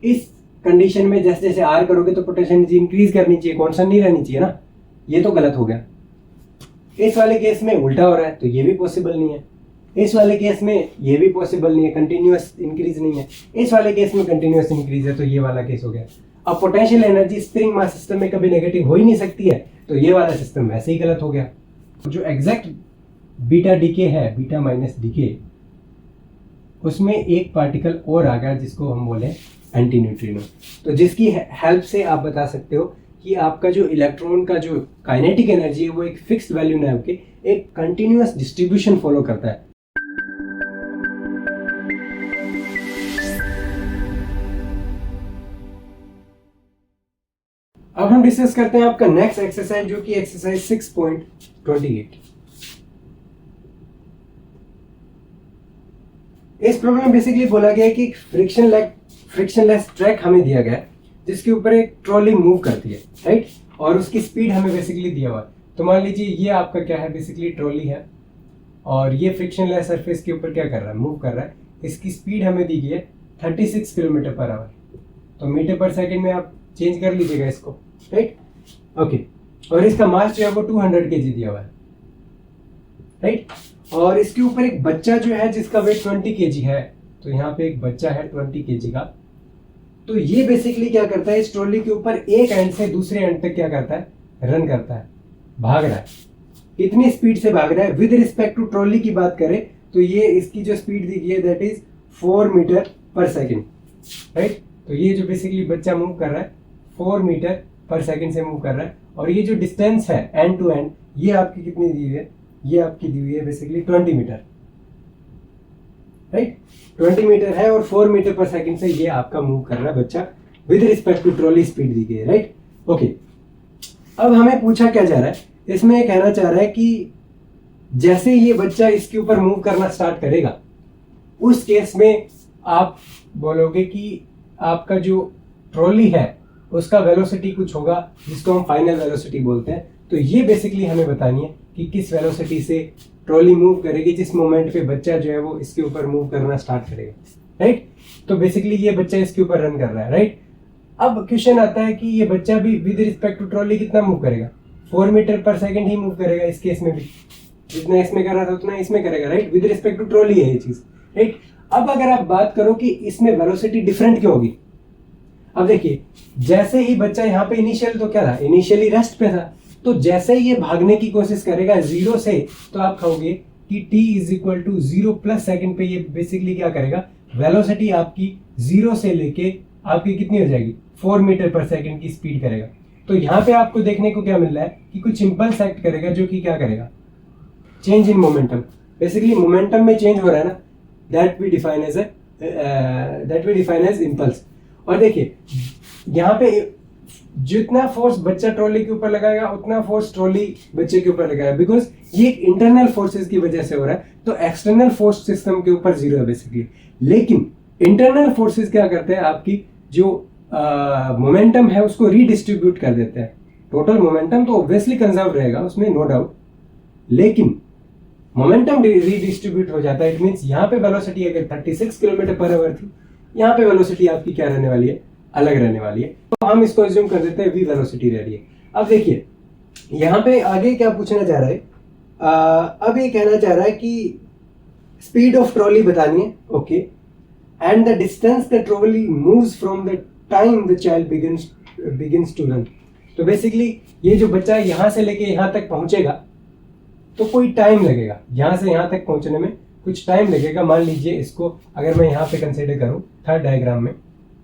इस कंडीशन में जैसे जैसे आर करोगे तो पोटेंशियल एनर्जी इंक्रीज करनी चाहिए, कांस्टेंट नहीं रहनी चाहिए ना, ये तो गलत हो गया। इस वाले केस में उल्टा हो रहा है तो ये भी पॉसिबल नहीं है। इस वाले केस में ये भी पॉसिबल नहीं है, कंटिन्यूअस इंक्रीज नहीं है। इस वाले केस में कंटिन्यूअस इंक्रीज है, तो ये वाला केस हो गया। अब potential energy spring mass system में कभी नेगेटिव हो ही नहीं सकती है, तो ये वाला सिस्टम वैसे ही गलत हो गया। जो एग्जैक्ट बीटा डीके है, बीटा माइनस डीके, उसमें एक पार्टिकल और आ गया जिसको हम बोले एंटी न्यूट्रिनो। तो जिसकी हेल्प से आप बता सकते हो कि आपका जो इलेक्ट्रॉन का जो काइनेटिक एनर्जी है वो एक फिक्स्ड वैल्यू ना होके एक कंटिन्यूअस डिस्ट्रीब्यूशन फॉलो करता है। अब हम डिस्कस करते हैं आपका नेक्स्ट एक्सरसाइज, जो कि एक्सरसाइज 6.28। इस प्रॉब्लम में बेसिकली बोला गया है कि फ्रिक्शनलेस ट्रैक हमें दिया गया है जिसके ऊपर एक ट्रॉली मूव करती है, राइट, और उसकी स्पीड हमें बेसिकली दिया हुआ है। तो मान लीजिए ये आपका क्या है, बेसिकली ट्रॉली है और ये फ्रिक्शनलेस सरफेस के ऊपर क्या कर रहा है, मूव कर रहा है। इसकी स्पीड हमें दी गई है 36 किलोमीटर पर आवर। तो मीटर पर सेकेंड में आप चेंज कर लीजिएगा इसको, राइट, ओके। और इसका मास जो है वो 200 kg दिया हुआ है, राइट। और इसके ऊपर एक बच्चा जो है जिसका वेट 20 kg है, तो यहाँ पे एक बच्चा है 20 kg का। तो ये बेसिकली क्या करता है, इस ट्रॉली के ऊपर एक एंड से दूसरे एंड तक क्या करता है, रन करता है, भाग रहा है। इतनी स्पीड से भाग रहा है। विद रिस्पेक्ट टू ट्रॉली की बात करें तो ये इसकी जो स्पीड दी गई है that is 4 metre per second, right. तो ये जो बेसिकली बच्चा मूव कर रहा है 4 मीटर पर सेकेंड से मूव कर रहा है। और ये जो डिस्टेंस है एंड टू एंड, ये आपकी कितनी दी हुई है, ये आपकी दी हुई है बेसिकली 20 मीटर, राइट। 20 मीटर है और 4 मीटर पर सेकंड से ये आपका मूव कर रहा है बच्चा with respect to trolley, speed दी गई है, राइट, ओके। अब हमें पूछा क्या जा रहा है, इसमें ये कहना चाह रहा है कि जैसे ये बच्चा इसके ऊपर मूव करना स्टार्ट करेगा, उस केस में आप बोलोगे कि आपका जो ट्रॉली है उसका वेलोसिटी कुछ होगा जिसको हम फाइनल वेलोसिटी बोलते हैं। तो ये बेसिकली हमें बतानी है कि किस वेलोसिटी से ट्रॉली मूव करेगी जिस मोमेंट पे बच्चा जो है वो इसके ऊपर मूव करना स्टार्ट करेगा, राइट। तो बेसिकली ये बच्चा इसके ऊपर रन कर रहा है, राइट। अब क्वेश्चन आता है कि ये बच्चा भी विद रिस्पेक्ट टू ट्रॉली कितना मूव करेगा, 4 मीटर पर सेकेंड ही मूव करेगा। इस केस में भी जितना इसमें कर रहा था उतना इसमें करेगा, right, with respect to trolley है ये चीज, राइट। अब अगर आप बात करो कि इसमें वेलोसिटी डिफरेंट क्यों होगी, अब देखिए जैसे ही बच्चा यहाँ पे इनिशियल तो क्या था, इनिशियली रेस्ट पे था, तो जैसे ही ये भागने की कोशिश करेगा 0 से, तो आप कहोगे कि t is equal to 0 plus second पे ये बेसिकली क्या करेगा, वेलोसिटी आपकी 0 से लेके आपकी कितनी हो जाएगी, 4 मीटर पर सेकेंड की स्पीड करेगा। तो यहाँ पे आपको देखने को क्या मिल रहा है कि कुछ इंपल्स एक्ट करेगा जो कि क्या करेगा, change in momentum. Basically momentum में चेंज हो रहा है ना, that we define as impulse. और देखिए यहाँ पे जितना फोर्स बच्चा ट्रॉली के ऊपर लगाएगा उतना फोर्स ट्रॉली बच्चे के ऊपर लगाएगा, बिकॉज ये इंटरनल फोर्सेस की वजह से हो रहा है। तो एक्सटर्नल फोर्स सिस्टम के ऊपर 0 है बेसिकली, लेकिन इंटरनल फोर्सेस क्या करते हैं, आपकी जो मोमेंटम है उसको रीडिस्ट्रीब्यूट कर देते हैं। टोटल मोमेंटम तो ऑब्वियसली कंजर्व रहेगा, उसमें नो डाउट, लेकिन मोमेंटम रीडिस्ट्रीब्यूट हो जाता है। इट मींस यहाँ पे वेलोसिटी अगर 36 किलोमीटर पर आवर थी, यहाँ पे वेलोसिटी आपकी क्या रहने वाली है, अलग रहने वाली है। तो हम इसको एज्यूम कर देते हैं v वेलोसिटी रह रही है। अब देखिए यहाँ पे आगे क्या पूछना चाह रहा है, अब ये कहना चाह रहा है कि स्पीड ऑफ ट्रॉली बतानी है, okay, and the distance the trolley moves from the time the child begins to run. तो बेसिकली ये जो बच्चा यहाँ से लेके यहाँ तक पहुंचेगा तो कोई टाइम लगेगा, यहाँ से यहाँ तक पहुंचने में कुछ टाइम लगेगा। मान लीजिए इसको अगर मैं यहाँ पे कंसिडर करूँ थर्ड डायग्राम में,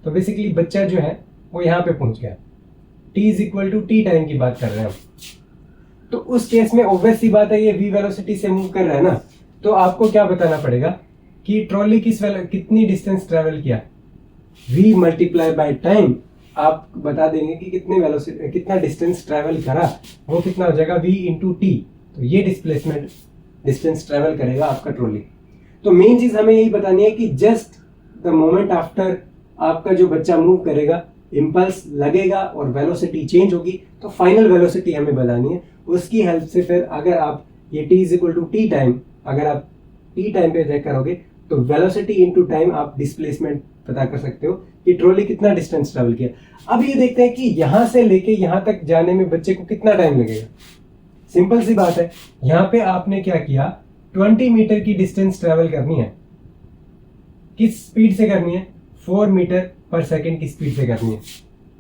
तो बेसिकली बच्चा जो है वो यहाँ पे पहुंच गया, t is equal to T time की बात कर रहे हैं हम। तो उस केस में ऑब्वियस सी बात है ये v वेलोसिटी से मूव कर रहा है ना, तो आपको क्या बताना पड़ेगा कि ट्रॉली कितनी डिस्टेंस ट्रेवल किया, v मल्टीप्लाई बाय टाइम। आप बता देंगे कि कितना डिस्टेंस ट्रेवल करा, वो कितना हो जाएगा v इंटू टी। तो ये डिस्टेंस ट्रेवल करेगा आपका ट्रॉली। तो मेन चीज हमें यही बतानी है कि जस्ट द मोमेंट आफ्टर आपका जो बच्चा मूव करेगा, इंपल्स लगेगा और वेलोसिटी चेंज होगी, तो फाइनल वेलोसिटी हमें बतानी है। उसकी हेल्प से फिर अगर आप ये t is equal to T time, अगर आप टी टाइम पे चेक करोगे तो वेलोसिटी इनटू टाइम आप डिस्प्लेसमेंट पता कर सकते हो कि ट्रॉली कितना डिस्टेंस ट्रेवल किया। अब ये देखते हैं कि यहां से लेके यहां तक जाने में बच्चे को कितना टाइम लगेगा। सिंपल सी बात है, यहां पे आपने क्या किया, 20 मीटर की डिस्टेंस ट्रेवल करनी है। किस स्पीड से करनी है? 4 मीटर पर सेकेंड की स्पीड से करनी है,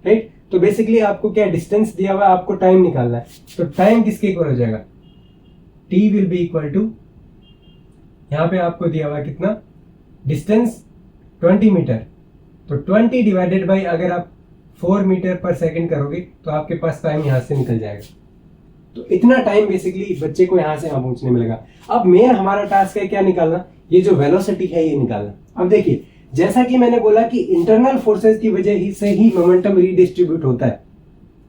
राइट। तो बेसिकली आपको क्या डिस्टेंस दिया हुआ है, आपको टाइम निकालना है। तो टाइम किसके इक्वल हो जाएगा? t will be equal to, यहां पे आपको दिया हुआ है कितना डिस्टेंस, 20 मीटर, तो 20 डिवाइडेड बाई अगर आप 4 मीटर पर सेकेंड करोगे तो आपके पास टाइम यहां से निकल जाएगा। तो इतना टाइम बेसिकली बच्चे को यहां से यहां पहुंचने में लगा। अब मेन हमारा टास्क है क्या निकालना, ये जो वेलोसिटी है ये निकालना। अब देखिए, जैसा कि मैंने बोला कि इंटरनल फोर्सेस की वजह ही से ही मोमेंटम रीडिस्ट्रीब्यूट होता है।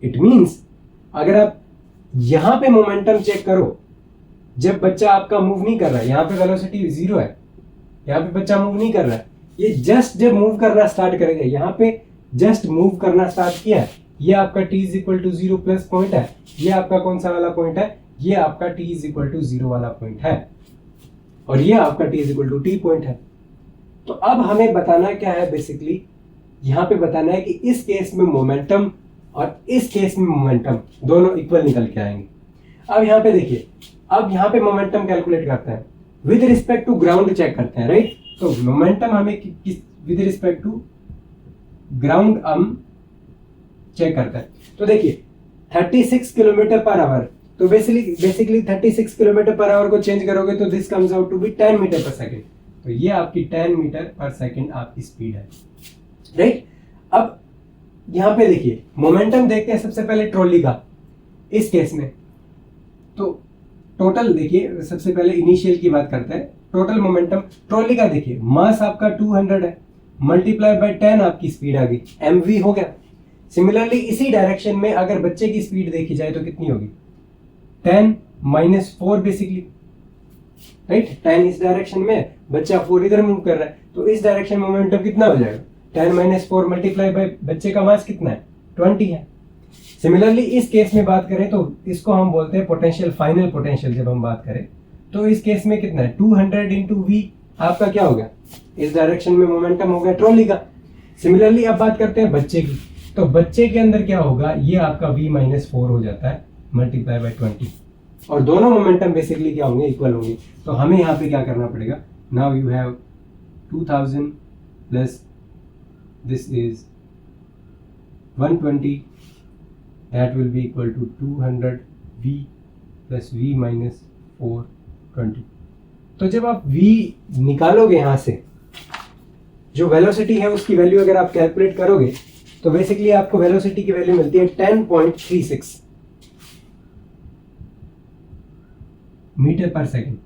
इट मींस अगर आप यहां पे मोमेंटम चेक करो, जब बच्चा आपका मूव नहीं कर रहा है, यहाँ पे वेलोसिटी 0 है, यहाँ पे बच्चा मूव नहीं कर रहा है, ये जस्ट जब मूव करना स्टार्ट करेगा, यहाँ पे जस्ट मूव करना स्टार्ट किया है, ये आपका t is equal to 0 plus point है। ये आपका कौन सा वाला पॉइंट है? ये आपका t इज इक्वल टू 0 वाला पॉइंट है, और ये आपका t is equal to t point है। तो अब हमें बताना क्या है, बेसिकली यहाँ पे बताना है कि इस केस में मोमेंटम और इस केस में मोमेंटम दोनों इक्वल निकल के आएंगे। अब यहाँ पे देखिए, अब यहाँ पे मोमेंटम कैलकुलेट करते हैं with respect to ground check करते हैं, राइट। तो मोमेंटम हमें किस विद रिस्पेक्ट टू ग्राउंड हम चेक करते हैं। तो देखिए 36 किलोमीटर पर आवर, तो बेसिकली 36 किलोमीटर पर आवर को चेंज करोगे तो this comes out to be 10 metre per second. तो ये आपकी 10 मीटर पर सेकेंड आपकी स्पीड है, राइट। अब यहां पे देखिए मोमेंटम देखते हैं सबसे पहले ट्रॉली का इस केस में। तो टोटल देखिए, सबसे पहले इनिशियल की बात करते हैं। टोटल मोमेंटम ट्रॉली का देखिए, मास आपका 200 है, मल्टीप्लाई बाय 10 आपकी स्पीड आ गई, mv हो गया। सिमिलरली इसी डायरेक्शन में अगर बच्चे की स्पीड देखी जाए तो कितनी होगी? 10 माइनस 4 बेसिकली, राइट। 10 इस डायरेक्शन में, बच्चा 4 इधर मूव कर रहा है, तो इस डायरेक्शन में मोमेंटम कितना हो जाएगा? 10 माइनस 4 मल्टीप्लाई बाय बच्चे का मास कितना है? 20 है। सिमिलरली इस केस में बात करें तो इसको हम बोलते हैं पोटेंशियल, फाइनल पोटेंशियल। जब हम बात करें तो इस केस में कितना है? 200 इंटू वी आपका क्या हो गया? इस डायरेक्शन में मोमेंटम हो गया ट्रॉली का। सिमिलरली अब बात करते हैं बच्चे की, तो बच्चे के अंदर क्या होगा? ये आपका v माइनस 4 हो जाता है मल्टीप्लाई बाय 20, और दोनों मोमेंटम बेसिकली क्या होंगे? इक्वल होंगे। तो हमें यहाँ पे क्या करना पड़ेगा? Now you have 2000 plus this is 120, that will be equal to 200 v plus v minus 420। तो जब आप v निकालोगे यहां से, जो वेलोसिटी है उसकी वैल्यू अगर आप कैलकुलेट करोगे तो बेसिकली आपको वेलोसिटी की वैल्यू मिलती है 10.36 मीटर पर सेकेंड।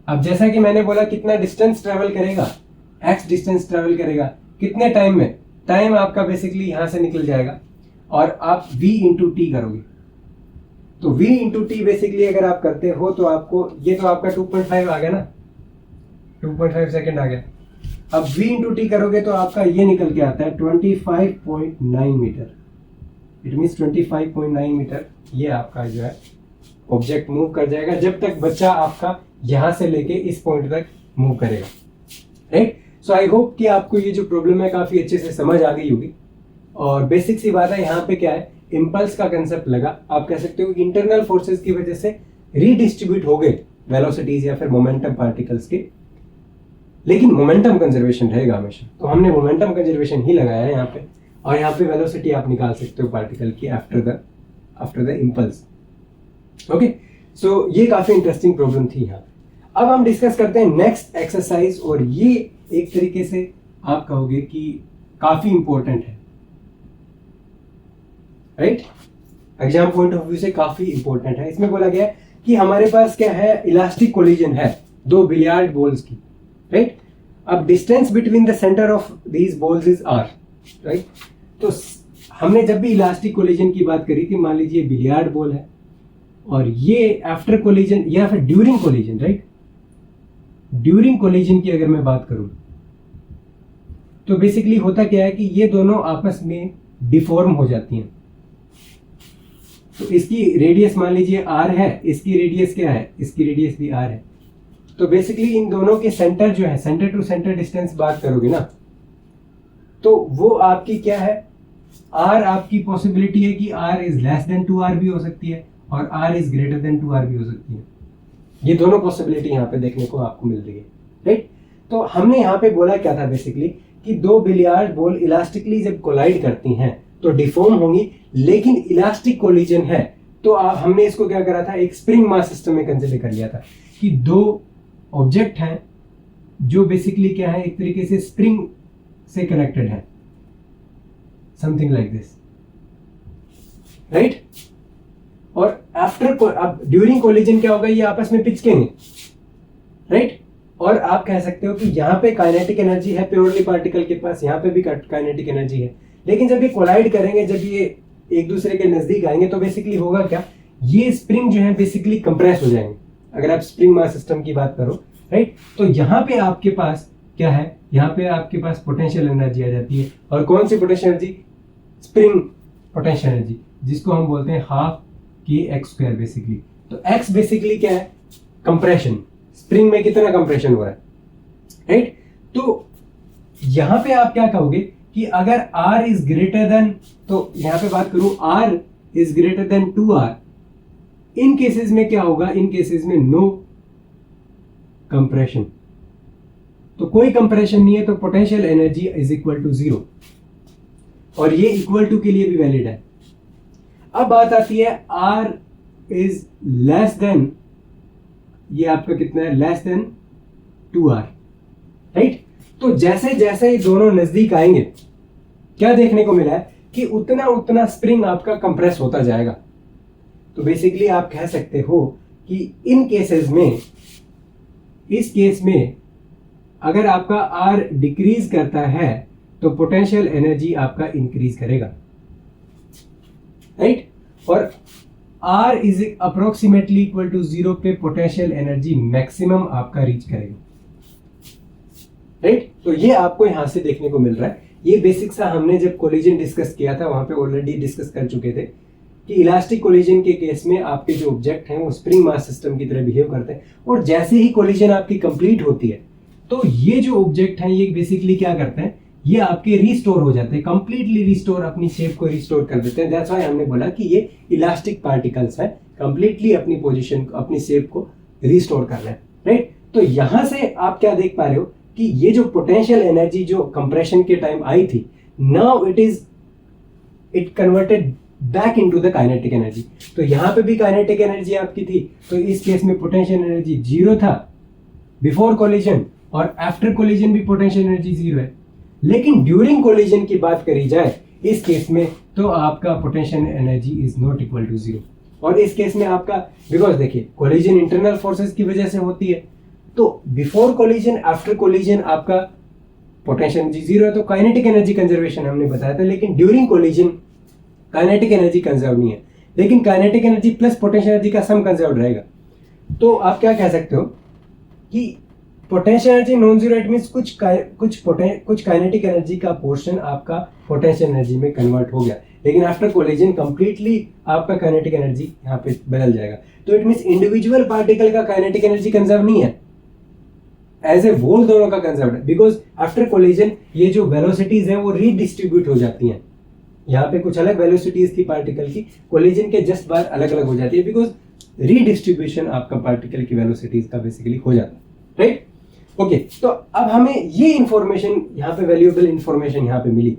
अब जैसा कि मैंने बोला कितना डिस्टेंस ट्रेवल करेगा, x डिस्टेंस ट्रेवल करेगा कितने टाइम में? टाइम आपका बेसिकली यहां से निकल जाएगा और आप v इंटू टी करोगे। तो v इंटू टी बेसिकली अगर आप करते हो तो आपको, ये तो आपका 2.5 आ गया ना, 2.5 सेकेंड आ गया। अब v इंटू टी करोगे तो आपका ये निकल के आता है 25.9 मीटर। इट मीन्स 25.9 मीटर ये आपका जो है ऑब्जेक्ट मूव कर जाएगा जब तक बच्चा आपका यहां से लेके इस पॉइंट तक मूव करेगा, राइट। सो आई होप कि आपको ये जो प्रॉब्लम है काफी अच्छे से समझ आ गई होगी। और बेसिक सी बात है, यहाँ पे क्या है, इम्पल्स का कंसेप्ट लगा। आप कह सकते हो कि इंटरनल फोर्सेस की वजह से रीडिस्ट्रीब्यूट हो गए वेलोसिटीज या फिर मोमेंटम पार्टिकल्स के, लेकिन मोमेंटम कंजर्वेशन रहेगा हमेशा। तो हमने मोमेंटम कंजर्वेशन ही लगाया है यहाँ पे, और यहाँ पे वेलोसिटी आप निकाल सकते हो पार्टिकल की आफ्टर द इम्पल्स। ओके, सो ये काफी इंटरेस्टिंग प्रॉब्लम थी यहाँ। अब हम डिस्कस करते हैं नेक्स्ट एक्सरसाइज, और ये एक तरीके से आप कहोगे कि काफी इंपॉर्टेंट है, right. Exam point of view से काफी इंपॉर्टेंट है। इसमें बोला गया है कि हमारे पास क्या है, इलास्टिक कोलिजन है दो बिलियार्ड बॉल्स की, राइट। अब distance between the centre of these balls is r, right. तो हमने जब भी इलास्टिक कोलिजन की बात करी थी, मान लीजिए बिलियार्ड बॉल है और ये आफ्टर कोलिजन या फिर during collision, right. During collision की अगर मैं बात करूं तो बेसिकली होता क्या है कि ये दोनों आपस में डिफॉर्म हो जाती हैं। तो इसकी रेडियस मान लीजिए r है, इसकी रेडियस क्या है, इसकी रेडियस भी r है, तो बेसिकली इन दोनों के सेंटर जो है, सेंटर टू सेंटर डिस्टेंस बात करोगे ना, तो वो आपकी क्या है, आर आपकी पॉसिबिलिटी है कि are is less than 2r भी हो सकती है और are is greater than 2r भी हो सकती है। ये दोनों पॉसिबिलिटी यहाँ पे देखने को आपको मिल रही है, राइट। तो हमने यहाँ पे बोला क्या था बेसिकली कि दो बिलियार्ड बॉल इलास्टिकली जब कोलाइड करती हैं तो डिफॉर्म होंगी, लेकिन इलास्टिक कोलिजन है तो हमने इसको क्या करा था, एक स्प्रिंग मास सिस्टम में कंसिडर कर लिया था कि दो ऑब्जेक्ट हैं जो बेसिकली क्या है, एक तरीके से स्प्रिंग से कनेक्टेड है, समथिंग लाइक दिस, राइट। और आफ्टर अब ड्यूरिंग कोलिजन क्या होगा, ये आपस में पिचकेंगे, राइट। और आप कह सकते हो कि यहाँ पे काइनेटिक एनर्जी है प्योरली पार्टिकल के पास, यहाँ पे भी काइनेटिक एनर्जी है, लेकिन जब ये कोलाइड करेंगे, जब ये एक दूसरे के नजदीक आएंगे तो बेसिकली होगा क्या, ये स्प्रिंग जो है बेसिकली कंप्रेस हो जाएंगे, अगर आप स्प्रिंग मास सिस्टम की बात करो, राइट। तो यहाँ पे आपके पास क्या है, यहाँ पे आपके पास पोटेंशियल एनर्जी आ जाती है, और कौन सी potential energy, spring potential energy, जिसको हम बोलते हैं half k x square basically. तो एक्स बेसिकली क्या है, कंप्रेशन, स्प्रिंग में कितना कंप्रेशन हो रहा है, राइट। तो यहां पे आप क्या कहोगे कि अगर r इज ग्रेटर देन, तो यहां पे बात करूं r is greater than 2r, इन केसेस में क्या होगा, इन केसेस में नो कंप्रेशन, तो कोई कंप्रेशन नहीं है, तो potential energy is equal to 0, और ये इक्वल टू के लिए भी वैलिड है। अब बात आती है r इज लेस देन, ये आपका कितना है, लेस देन 2r, राइट। तो जैसे जैसे ये दोनों नजदीक आएंगे, क्या देखने को मिला है कि उतना उतना स्प्रिंग आपका कंप्रेस होता जाएगा। तो बेसिकली आप कह सकते हो कि इन केसेस में, इस केस में अगर आपका r डिक्रीज करता है तो पोटेंशियल एनर्जी आपका इंक्रीज करेगा, राइट। और r is approximately equal to 0 पे पोटेंशियल एनर्जी मैक्सिमम आपका रीच करेगा, राइट। तो ये आपको यहां से देखने को मिल रहा है। ये बेसिक सा हमने जब कोलिजन डिस्कस किया था वहां पे ऑलरेडी डिस्कस कर चुके थे कि इलास्टिक कोलिजन के केस में आपके जो ऑब्जेक्ट हैं वो स्प्रिंग मास सिस्टम की तरह बिहेव करते हैं, और जैसे ही कोलिजन आपकी कंप्लीट होती है तो ये जो ऑब्जेक्ट हैं ये बेसिकली क्या करते हैं, ये आपके रिस्टोर हो जाते हैं, कंप्लीटली रिस्टोर, अपनी शेप को रिस्टोर कर देते हैं। दैट्स व्हाई हमने बोला कि ये इलास्टिक पार्टिकल्स हैं, कंप्लीटली अपनी पोजीशन, अपनी शेप को रिस्टोर कर रहे हैं, राइट। तो यहां से आप क्या देख पा रहे हो कि ये जो पोटेंशियल एनर्जी जो कंप्रेशन के टाइम आई थी, now it converted back into the kinetic energy. तो यहां पे भी काइनेटिक एनर्जी आपकी थी, तो इस केस में पोटेंशियल एनर्जी 0 था बिफोर कोलिजन, और आफ्टर कोलिजन भी पोटेंशियल एनर्जी 0 है। लेकिन ड्यूरिंग कोलिजन की बात करी जाए इस केस में, तो आपका potential energy is not equal to 0, और इस केस में आपका, बिकॉज देखिए कोलिजन इंटरनल फोर्सेस की वजह से होती है, तो बिफोर कोलिजन आफ्टर कोलिजन आपका पोटेंशियल एनर्जी 0 है, तो काइनेटिक एनर्जी कंजर्वेशन हमने बताया था। लेकिन during collision kinetic energy conserve नहीं है, लेकिन kinetic energy plus potential energy का सम कंजर्व रहेगा। तो आप क्या कह सकते हो कि potential energy non zero, it means कुछ काइनेटिक एनर्जी का पोर्शन आपका पोटेंशियल एनर्जी में कन्वर्ट हो गया, लेकिन आफ्टर कोलिजन कंप्लीटली आपका काइनेटिक एनर्जी यहाँ पे बदल जाएगा। तो इट मींस इंडिविजुअल पार्टिकल का काइनेटिक एनर्जी कंजर्व नहीं है, एज ए होल दोनों का कंजर्व है, बिकॉज आफ्टर कोलिजन ये जो वेलोसिटीज हैं वो रीडिस्ट्रीब्यूट हो जाती हैं। यहाँ पे कुछ अलग वेलोसिटीज थी पार्टिकल की, कोलिजन के जस्ट बाद अलग अलग हो जाती है, बिकॉज रीडिस्ट्रीब्यूशन आपका पार्टिकल की वेलोसिटीज का बेसिकली हो जाता है, राइट। ओके, तो अब हमें ये इंफॉर्मेशन यहाँ पे, वैल्यूएबल इंफॉर्मेशन यहाँ पे मिली।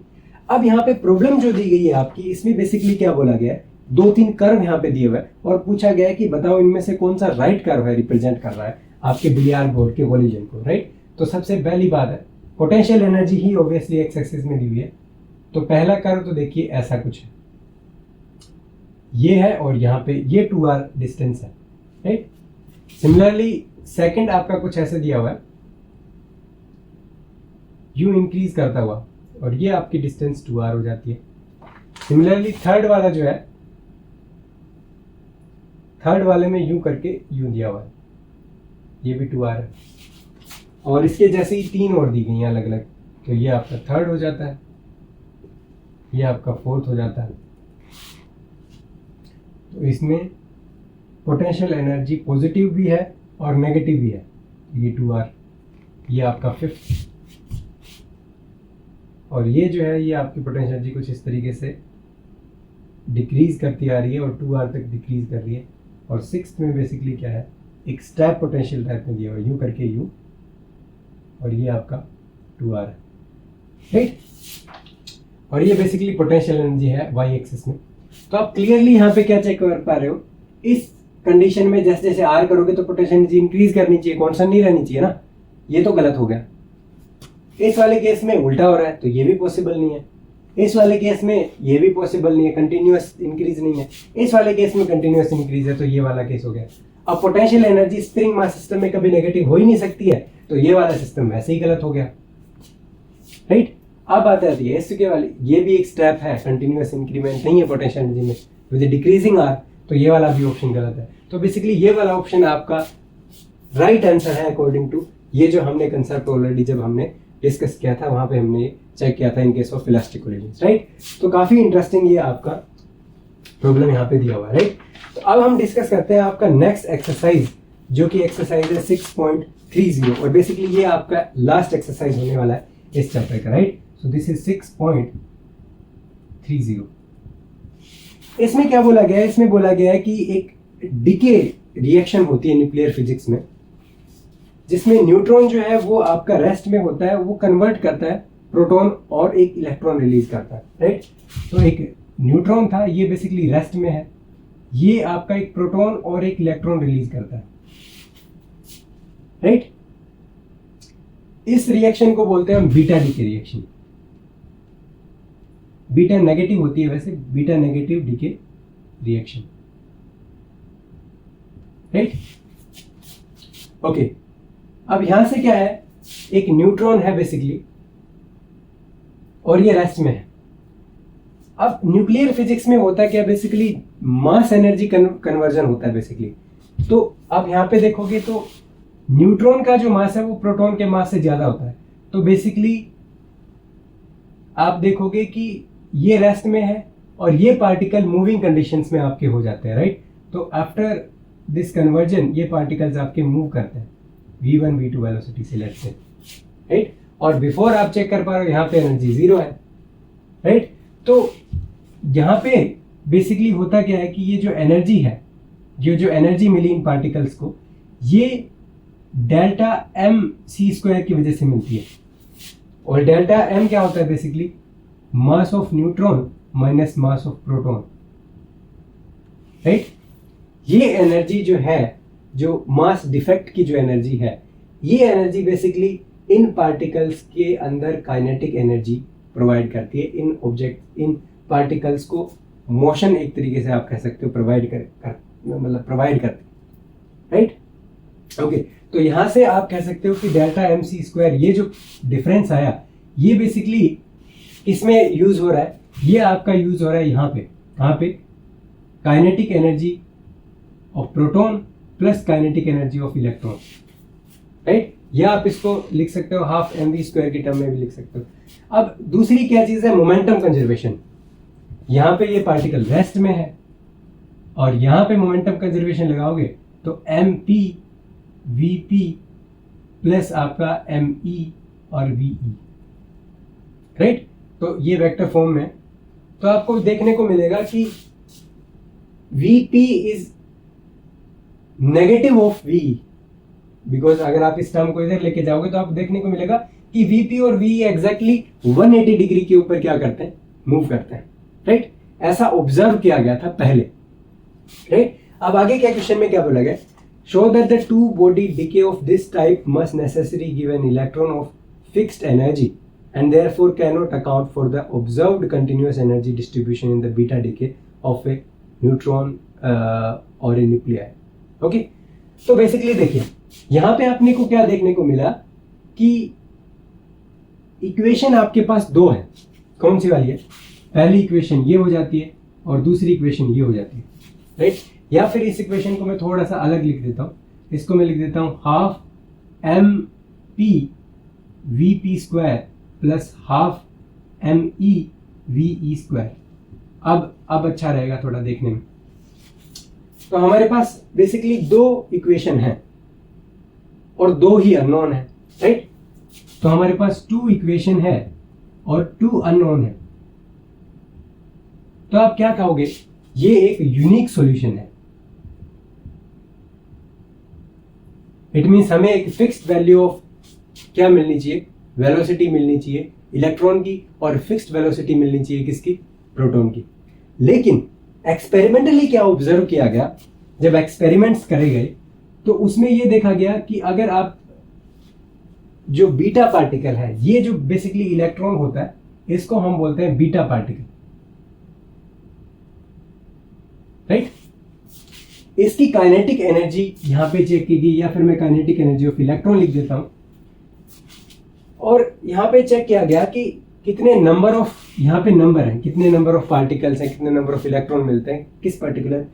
अब यहाँ पे प्रॉब्लम जो दी गई है आपकी, इसमें बेसिकली क्या बोला गया है, 2-3 कर्व यहाँ पे दिए हुए हैं और पूछा गया है कि बताओ इनमें से कौन सा राइट कर्व है, रिप्रेजेंट कर रहा है आपके बिलियार्ड बॉल के कोलिजन को, राइट। तो सबसे पहली बात है पोटेंशियल एनर्जी ही ऑब्वियसली एक्स एक्सिस में दी हुई है। तो पहला कर्व तो देखिए ऐसा कुछ है, ये है और यहाँ पे ये 2r डिस्टेंस है, राइट। सिमिलरली सेकंड आपका कुछ ऐसे दिया हुआ है, यू इंक्रीज करता हुआ, और ये आपकी डिस्टेंस 2r हो जाती है। सिमिलरली थर्ड वाला जो है, थर्ड वाले में यू करके यू दिया हुआ है, ये भी 2r है, और इसके जैसे ही 3 और दी गई हैं अलग अलग, तो ये आपका थर्ड हो जाता है, ये आपका फोर्थ हो जाता है। तो इसमें पोटेंशियल एनर्जी पॉजिटिव भी है और नेगेटिव भी है, ये 2R, ये आपका 5th, और ये जो है ये आपकी पोटेंशियल एनर्जी कुछ इस तरीके से डिक्रीज करती आ रही है और 2R तक डिक्रीज कर रही है। और 6th में बेसिकली क्या है, एक स्टेप पोटेंशियल टाइप में दिया हुआ है, यूँ करके यूँ, और ये आपका 2R है, राइट। और ये बेसिकली पोटेंशियल एनर्जी है वाई एक्सिस में। तो आप क्लियरली यहाँ पे क्या चेक कर पा रहे हो, इस कंडीशन में जैसे जैसे आर करोगे तो पोटेंशियल एनर्जी इंक्रीज करनी चाहिए, कांस्टेंट नहीं रहनी चाहिए ना, ये तो गलत हो गया। इस वाले केस में उल्टा हो रहा है, तो ये भी पॉसिबल नहीं है। इस वाले केस में ये भी पॉसिबल नहीं है, कंटिन्यूअस इंक्रीज नहीं है। इस वाले केस में कंटिन्यूअस इंक्रीज है, तो ये वाला केस हो गया। अब potential energy spring mass system में कभी नेगेटिव हो ही नहीं सकती है, तो ये वाला सिस्टम वैसे ही गलत हो गया, राइट। अब बात आती है इसके वाली, ये भी एक स्टेप है, कंटिन्यूअस इंक्रीमेंट नहीं है पोटेंशियल एनर्जी में विद डिक्रीजिंग आर, तो ये वाला भी ऑप्शन गलत है। तो बेसिकली ये वाला ऑप्शन आपका राइट आंसर है अकॉर्डिंग टू ये जो हमने कंसेप्ट ऑलरेडी जब हमने डिस्कस किया था वहां पे हमने चेक किया था in case of elastic collisions, right. तो काफी इंटरेस्टिंग ये आपका प्रॉब्लम यहाँ पे दिया हुआ है, राइट। तो अब हम डिस्कस करते हैं आपका नेक्स्ट एक्सरसाइज, जो कि एक्सरसाइज है 6.30, और बेसिकली ये आपका लास्ट एक्सरसाइज होने वाला है इस चैप्टर का, राइट। So this is 6.30। इसमें क्या बोला गया है, इसमें बोला गया है कि एक डिके रिएक्शन होती है न्यूक्लियर फिजिक्स में, जिसमें न्यूट्रॉन जो है वो आपका रेस्ट में होता है, वो कन्वर्ट करता है प्रोटॉन और एक इलेक्ट्रॉन रिलीज करता है, राइट। तो एक न्यूट्रॉन था, ये बेसिकली रेस्ट में है, ये आपका एक प्रोटॉन और एक इलेक्ट्रॉन रिलीज करता है, राइट। इस रिएक्शन को बोलते हैं हम beta decay reaction. Beta negative होती है वैसे, beta negative decay reaction, right. Okay, अब यहां से क्या है, एक न्यूट्रॉन है बेसिकली और ये रेस्ट में है। अब न्यूक्लियर फिजिक्स में होता है क्या, बेसिकली मास एनर्जी कन्वर्जन होता है बेसिकली। तो अब यहां पे देखोगे तो न्यूट्रॉन का जो मास है वो प्रोटॉन के मास से ज्यादा होता है, तो बेसिकली आप देखोगे कि ये रेस्ट में है और ये पार्टिकल मूविंग कंडीशंस में आपके हो जाते हैं, राइट। तो आफ्टर दिस कन्वर्जन ये पार्टिकल्स आपके मूव करते हैं v1 v2 वेलोसिटी से, लेट्स से, राइट। और बिफोर आप चेक कर पा रहे हो यहाँ पे एनर्जी 0 है, राइट। तो यहाँ पे बेसिकली होता क्या है कि ये जो एनर्जी है, ये जो एनर्जी मिली इन पार्टिकल्स को, ये डेल्टा m c स्क्वायर की वजह से मिलती है। और डेल्टा m क्या होता है, basically mass of neutron minus mass of proton, right. ये एनर्जी जो है, जो मास डिफेक्ट की जो एनर्जी है, ये एनर्जी बेसिकली इन पार्टिकल्स के अंदर काइनेटिक एनर्जी प्रोवाइड करती है। इन पार्टिकल्स को मोशन एक तरीके से आप कह सकते हो प्रोवाइड करती है, राइट। ओके, तो यहां से आप कह सकते हो कि डेल्टा एम सी स्क्वायर, ये जो डिफरेंस आया, ये बेसिकली इसमें यूज हो रहा है, ये आपका यूज हो रहा है यहाँ पे, कहाँ पे, kinetic energy of proton plus kinetic energy of electron, right. या आप इसको लिख सकते हो हाफ एम वी स्क्वायर की टर्म में भी लिख सकते हो। अब दूसरी क्या चीज है, मोमेंटम कंजर्वेशन। यहाँ पे ये पार्टिकल रेस्ट में है और यहाँ पे मोमेंटम कंजर्वेशन लगाओगे तो M P V P plus आपका एम ई और वी ई, राइट। तो ये वेक्टर फॉर्म में, तो आपको देखने को मिलेगा कि V P is negative of V, because अगर आप इस टर्म को इधर लेके जाओगे तो आपको देखने को मिलेगा कि वीपी और वी एग्जैक्टली 180 डिग्री के ऊपर क्या करते हैं, मूव करते हैं, राइट। ऐसा ऑब्जर्व किया गया था पहले, राइट। अब आगे क्या क्वेश्चन में क्या बोला गया, show that the two body decay of this type must necessary give an electron of fixed energy and therefore cannot account for the observed continuous energy distribution in the beta decay of a neutron or a nuclei. Okay, तो basically देखिए यहाँ पे आपने को क्या देखने को मिला कि इक्वेशन आपके पास दो है। कौन सी वाली है, पहली इक्वेशन ये हो जाती है और दूसरी इक्वेशन ये हो जाती है, राइट। या फिर इस इक्वेशन को मैं थोड़ा सा अलग लिख देता हूँ, इसको मैं लिख देता हूँ half M P V P square plus half M E V E square. अब अच्छा रहेगा थोड़ा देखने में। तो हमारे पास बेसिकली दो इक्वेशन है और 2 ही अननोन है, राइट। तो हमारे पास 2 इक्वेशन है और 2 अननोन है। तो आप क्या कहोगे, ये एक यूनिक सॉल्यूशन है। इट मीन्स हमें एक फिक्स्ड वैल्यू ऑफ क्या मिलनी चाहिए, वेलोसिटी मिलनी चाहिए इलेक्ट्रॉन की, और फिक्स्ड वेलोसिटी मिलनी चाहिए किसकी, प्रोटॉन की। लेकिन एक्सपेरिमेंटली क्या ऑब्जर्व किया गया, जब एक्सपेरिमेंट्स करे गए तो उसमें यह देखा गया कि अगर आप जो बीटा पार्टिकल है, ये जो बेसिकली इलेक्ट्रॉन होता है, इसको हम बोलते हैं बीटा पार्टिकल, राइट। इसकी काइनेटिक एनर्जी यहां पे चेक की गई, या फिर मैं काइनेटिक एनर्जी ऑफ इलेक्ट्रॉन लिख देता हूं, और यहां पे चेक किया गया कि कितने नंबर ऑफ, यहां पे नंबर है, कितने नंबर ऑफ पार्टिकल्स हैं, कितने नंबर ऑफ इलेक्ट्रॉन मिलते हैं किस पर्टिकुलर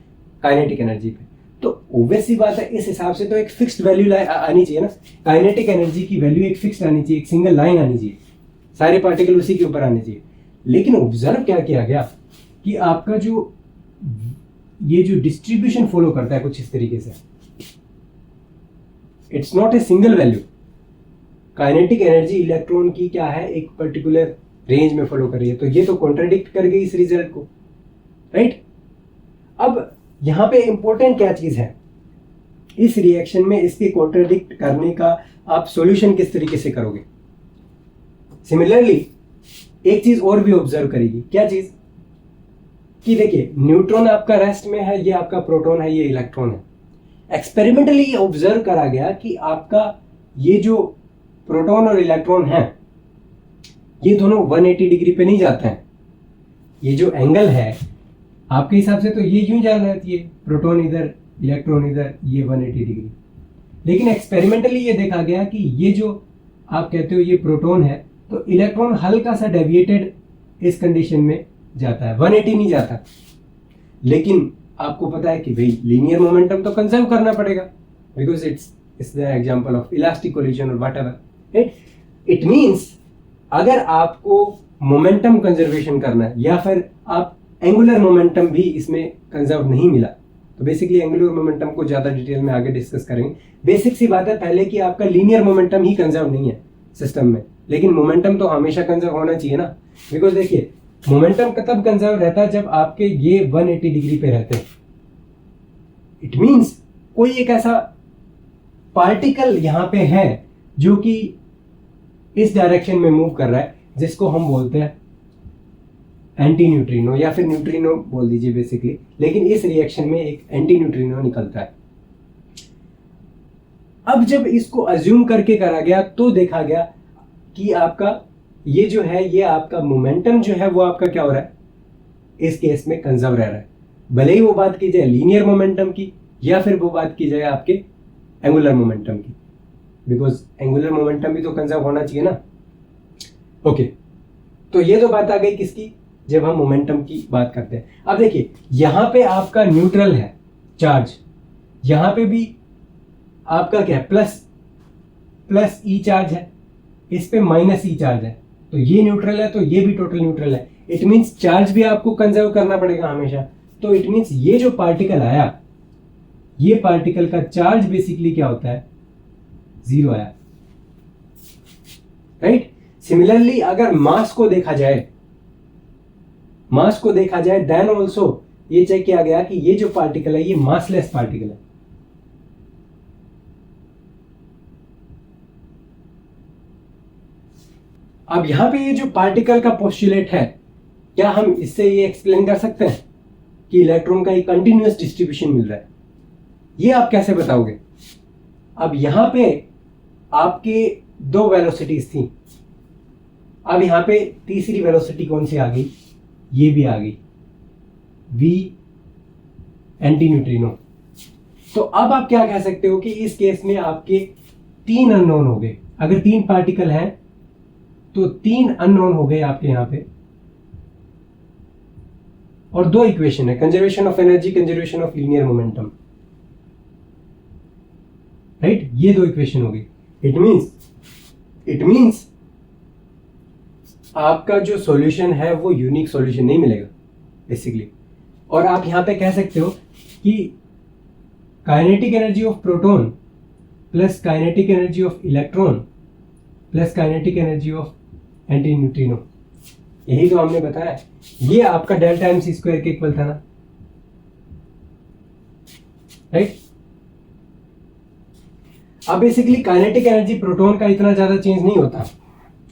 काइनेटिक एनर्जी पे। तो ऑब्वियस सी बात है, इस हिसाब से तो एक फिक्स्ड वैल्यू आनी चाहिए ना, काइनेटिक एनर्जी की वैल्यू एक फिक्स्ड आनी चाहिए, एक सिंगल लाइन आनी चाहिए, सारे पार्टिकल उसी के ऊपर आने चाहिए। लेकिन ऑब्जर्व क्या किया गया कि आपका जो ये जो डिस्ट्रीब्यूशन फॉलो करता है कुछ इस तरीके से, it's not a single value. Kinetic energy electron की क्या है, एक पर्टिकुलर रेंज में फॉलो कर रही है, तो ये तो कॉन्ट्राडिक्ट कर गई इस रिजल्ट को, राइट। अब यहां पे इंपॉर्टेंट क्या चीज है, इस रिएक्शन में इसके कॉन्ट्राडिक्ट करने का आप सॉल्यूशन किस तरीके से करोगे। सिमिलरली एक चीज और भी ऑब्जर्व करेगी, क्या चीज, कि देखिए न्यूट्रॉन आपका रेस्ट में है, ये आपका प्रोटॉन है, ये इलेक्ट्रॉन है। एक्सपेरिमेंटली ऑब्जर्व करा गया कि आपका ये जो प्रोटॉन और इलेक्ट्रॉन है, ये दोनों 180 डिग्री पे नहीं जाते हैं। ये जो एंगल है आपके हिसाब से तो ये यूं जाना चाहिए, प्रोटॉन इधर इलेक्ट्रॉन इधर, ये 180 डिग्री। लेकिन एक्सपेरिमेंटली ये देखा गया कि ये जो आप कहते हो ये प्रोटॉन है, तो इलेक्ट्रॉन हल्का सा डेविएटेड इस कंडीशन में जाता है, 180 नहीं जाता। लेकिन आपको पता है कि भाई लीनियर मोमेंटम तो कंजर्व करना पड़ेगा, because it's the example of elastic collision और व्हाटएवर। इट मींस अगर आपको मोमेंटम कंजर्वेशन करना है, या फिर आप एंगुलर मोमेंटम भी इसमें कंजर्व नहीं मिला, तो बेसिकली एंगुलर मोमेंटम को ज्यादा डिटेल में आगे डिस्कस करेंगे। बेसिक सी बात है पहले कि आपका लीनियर मोमेंटम ही कंजर्व नहीं है सिस्टम में, लेकिन मोमेंटम तो हमेशा कंजर्व होना चाहिए ना। बिकॉज देखिए मोमेंटम तब कंजर्व रहता है जब आपके ये 180 डिग्री पे रहते हैं। इट मींस कोई एक ऐसा पार्टिकल यहां पे है जो कि इस डायरेक्शन में मूव कर रहा है, जिसको हम बोलते हैं एंटी न्यूट्रिनो, या फिर न्यूट्रिनो बोल दीजिए बेसिकली। लेकिन इस रिएक्शन में एक एंटी न्यूट्रिनो निकलता है। अब जब इसको अज्यूम करके करा गया तो देखा गया कि आपका ये जो है, ये आपका मोमेंटम जो है वो आपका क्या हो रहा है, इस केस में कंजर्व रह रहा है। भले ही वो बात की जाए लीनियर मोमेंटम की, या फिर वो बात की जाए आपके एंगुलर मोमेंटम की, बिकॉज एंगुलर मोमेंटम भी तो कंजर्व होना चाहिए ना। ओके, तो ये तो बात आ गई किसकी, जब हम मोमेंटम की बात करते हैं। अब देखिए यहां पे आपका न्यूट्रल है चार्ज, यहां पे भी आपका क्या है, प्लस ई चार्ज है, इस पे माइनस ई चार्ज है, तो ये न्यूट्रल है, तो ये भी टोटल न्यूट्रल है। इट मींस चार्ज भी आपको कंजर्व करना पड़ेगा हमेशा। तो इट मींस ये जो पार्टिकल आया, ये पार्टिकल का चार्ज बेसिकली क्या होता है, 0 आया, राइट। सिमिलरली अगर मास को देखा जाए देन ऑल्सो ये चेक किया गया कि ये जो पार्टिकल है ये मासलेस पार्टिकल है। अब यहां पे ये जो पार्टिकल का पोस्टुलेट है, क्या हम इससे ये एक्सप्लेन कर सकते हैं कि इलेक्ट्रॉन का एक कंटिन्यूअस डिस्ट्रीब्यूशन मिल रहा है? ये आप कैसे बताओगे? अब यहां पे आपके 2 वेलोसिटीज थी, अब यहां पे तीसरी वेलोसिटी कौन सी आ गई, ये भी आ गई, v एंटी न्यूट्रिनो। तो अब आप क्या कह सकते हो कि इस केस में आपके 3 अननोन हो गए। अगर 3 पार्टिकल हैं तो 3 अननोन हो गए आपके यहां पे, और 2 इक्वेशन है, conservation of energy, conservation of linear momentum, right. ये 2 इक्वेशन हो गई। इट मींस आपका जो सॉल्यूशन है वो यूनिक सॉल्यूशन नहीं मिलेगा बेसिकली। और आप यहां पे कह सकते हो कि kinetic energy of proton plus kinetic energy of electron plus kinetic energy of anti neutrino, यही तो हमने बताया। ये आपका डेल्टा एम सी स्क्वायर के इक्वल था ना, राइट। अब बेसिकली काइनेटिक एनर्जी प्रोटॉन का इतना ज्यादा चेंज नहीं होता,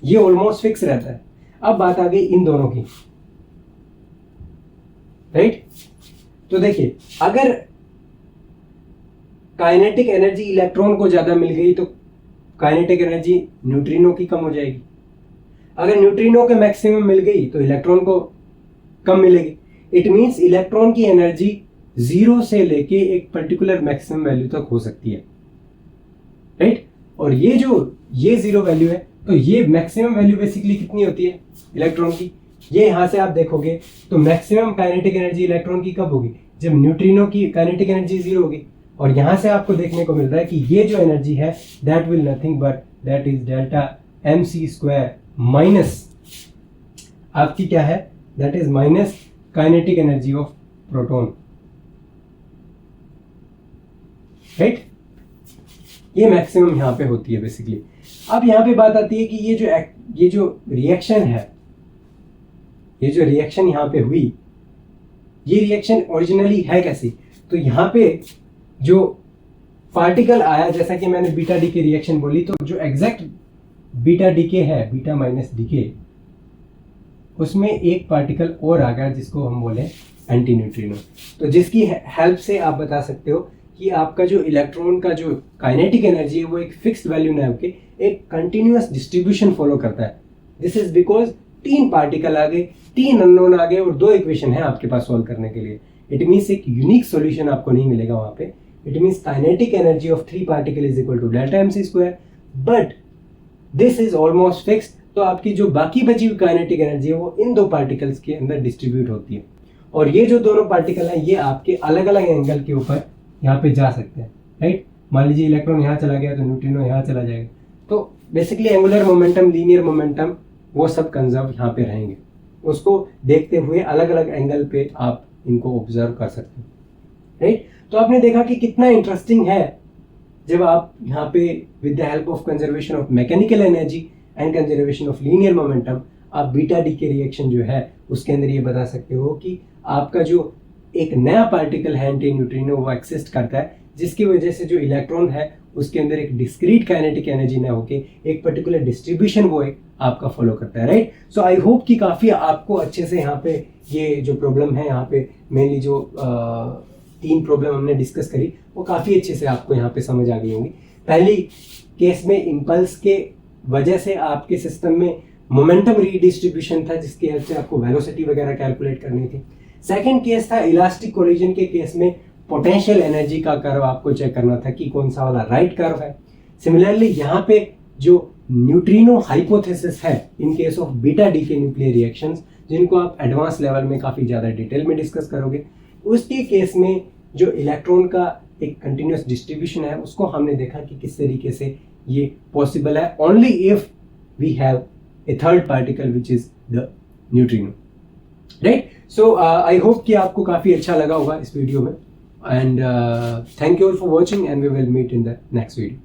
ये ऑलमोस्ट फिक्स रहता है। अब बात आ गई इन दोनों की, राइट। तो देखिए, अगर काइनेटिक एनर्जी इलेक्ट्रॉन को ज्यादा मिल गई तो काइनेटिक एनर्जी न्यूट्रिनो की कम हो जाएगी। अगर न्यूट्रिनो के मैक्सिमम मिल गई तो इलेक्ट्रॉन को कम मिलेगी। इट मींस इलेक्ट्रॉन की एनर्जी 0 से लेके एक पर्टिकुलर मैक्सिमम वैल्यू तक हो सकती है, राइट। और ये 0 वैल्यू है, तो ये मैक्सिमम वैल्यू बेसिकली कितनी होती है इलेक्ट्रॉन की, ये यहां से आप देखोगे तो मैक्सिमम काइनेटिक एनर्जी इलेक्ट्रॉन की कब होगी, जब न्यूट्रिनो की काइनेटिक एनर्जी 0 होगी। और यहां से आपको देखने को मिल रहा है कि ये जो एनर्जी है that will nothing but that is delta M C square minus आपकी क्या है, that is minus kinetic energy of proton, right. ये मैक्सिमम यहां पे होती है बेसिकली। अब यहां पे बात आती है कि ये जो रिएक्शन है, ये जो रिएक्शन यहां पे हुई, ये रिएक्शन ओरिजिनली है कैसी। तो यहां पे जो पार्टिकल आया, जैसा कि मैंने बीटा डी के रिएक्शन बोली, तो जो एग्जैक्ट बीटा डीके है, बीटा माइनस डीके, उसमें एक पार्टिकल और आ गया जिसको हम बोले एंटी न्यूट्रिनो। तो जिसकी हेल्प से आप बता सकते हो कि आपका जो इलेक्ट्रॉन का जो काइनेटिक एनर्जी है वो एक फिक्स्ड वैल्यू ना होके एक कंटिन्यूअस डिस्ट्रीब्यूशन फॉलो करता है। दिस इज बिकॉज 3 पार्टिकल आ गए, 3 अननोन आ गए और 2 इक्वेशन है आपके पास सॉल्व करने के लिए। इट मीन्स एक यूनिक सॉल्यूशन आपको नहीं मिलेगा वहां पे। It means kinetic energy of 3 particle is equal to delta M C square, but this is almost fixed. तो आपकी जो बाकी बची हुई काइनेटिक एनर्जी है वो इन 2 पार्टिकल्स के अंदर डिस्ट्रीब्यूट होती है। और ये जो दोनों पार्टिकल हैं ये आपके अलग अलग एंगल के ऊपर यहाँ पे जा सकते हैं, राइट। मान लीजिए इलेक्ट्रॉन यहाँ चला गया तो न्यूट्रिनो यहाँ चला जाएगा। तो basically angular momentum, linear momentum, वो सब कंजर्व यहाँ पे रहेंगे। उसको देखते हुए अलग अलग एंगल पे आप इनको ऑब्जर्व कर सकते हैं, राइट। तो आपने देखा कि कितना इंटरेस्टिंग है जब आप यहाँ पे with the help of conservation of mechanical energy and conservation of linear momentum आप बीटा डी के रिएक्शन जो है उसके अंदर ये बता सकते हो कि आपका जो एक नया पार्टिकल है एंटी न्यूट्रिनो वो एक्सिस्ट करता है, जिसकी वजह से जो इलेक्ट्रॉन है उसके अंदर एक डिस्क्रीट काइनेटिक एनर्जी ना होके एक पर्टिकुलर डिस्ट्रीब्यूशन वो एक आपका फॉलो करता है, राइट। सो आई होप कि काफ़ी आपको अच्छे से यहाँ पे ये जो प्रॉब्लम है, यहाँ पे मेनली जो 3 प्रॉब्लम हमने डिस्कस करी वो काफ़ी अच्छे से आपको यहाँ पे समझ आ गई होंगी। पहली केस में इम्पल्स के वजह से आपके सिस्टम में मोमेंटम रीडिस्ट्रीब्यूशन था जिसकी हेल्प से आपको वेलोसिटी वगैरह कैलकुलेट करनी थी। सेकंड केस था इलास्टिक कोलिजन के केस में पोटेंशियल एनर्जी का कर्व आपको चेक करना था कि कौन सा वाला राइट कर्व है। सिमिलरली यहाँ पे जो न्यूट्रिनो हाइपोथेसिस है in case of beta D के न्यूक्लियर रिएक्शंस, जिनको आप एडवांस लेवल में काफ़ी ज़्यादा डिटेल में डिस्कस करोगे, उसके केस में जो इलेक्ट्रॉन का एक कंटिन्यूस डिस्ट्रीब्यूशन है उसको हमने देखा कि किस तरीके से ये पॉसिबल है only if we have a third particle which is the neutrino, right. So I hope कि आपको काफ़ी अच्छा लगा होगा इस वीडियो में, and thank you for watching and we will meet in the next video.